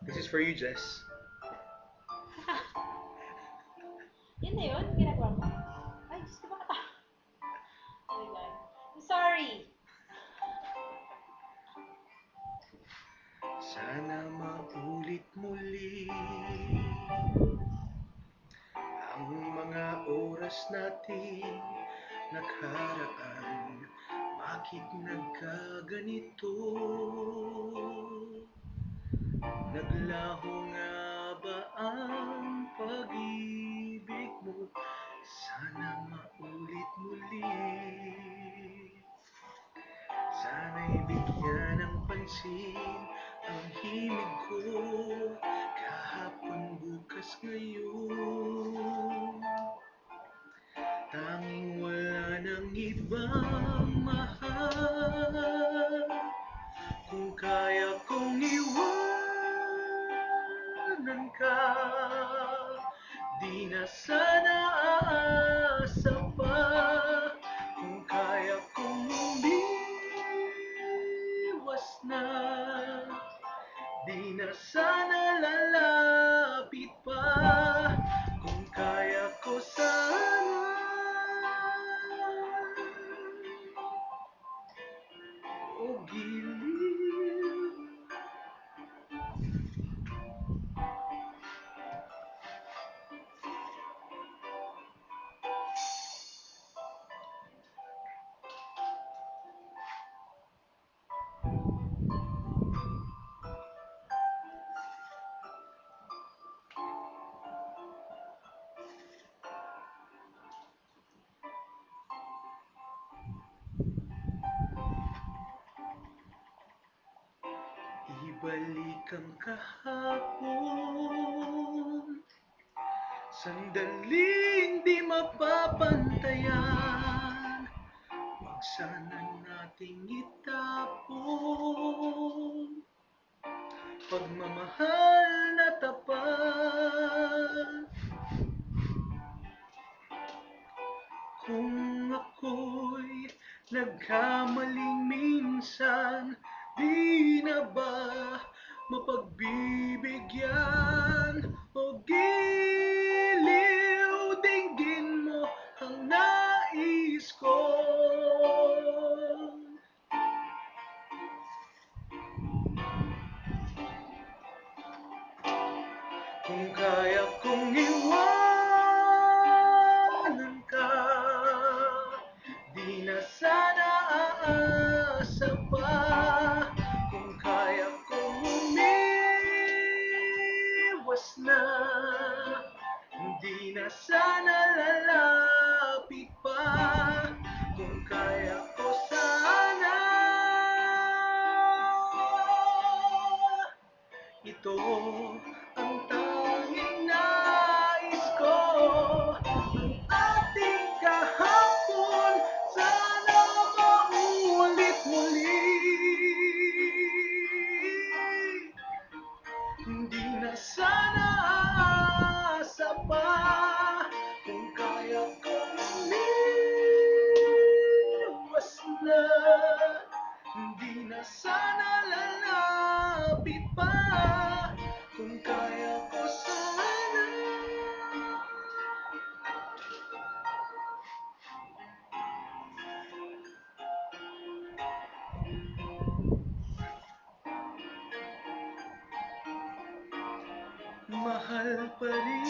This is for you, Jess. Yun na yun? Ginagawa mo? Ay, Diyos ko, bakit oh my God. I'm sorry. Sana maulit muli ang mga oras natin nakaraan. Bakit nagkaganito? Naglaho nga ba ang pag-ibig mo? Sana maulit muli. Sana'y bigyan ng pansin ang himig ko. Kahapon, bukas, ngayon. Tanging wala nang ibang mahal. Kung kaya kong iwanan ka, di na sana aasa pa. Kung kaya kong umiwas na, di na sana lalapit pa. Kung kaya ko sana o giliw. Ibalik ang kahapon, sandaling di mapapantayan. Huwag sana nating itapon pagmamahal na tapat. Kung ako'y nagkamaling minsan, di na ba mapagbibigyan o giliw? Dinggin mo ang nais ko. Kung kaya kong iwanan ka, di na sana aasa pa. Kung kaya kong umiwas na, di na sana lalapit pa. Kung kaya ko sana ito ang tanging nais ko. Ang ating kahapon, sana maulit muli. Hindi na sana aasa pa. Kung kaya kong umiwas na, hindi na sana lalapit pa. Kung kaya ko sana mahal pa rin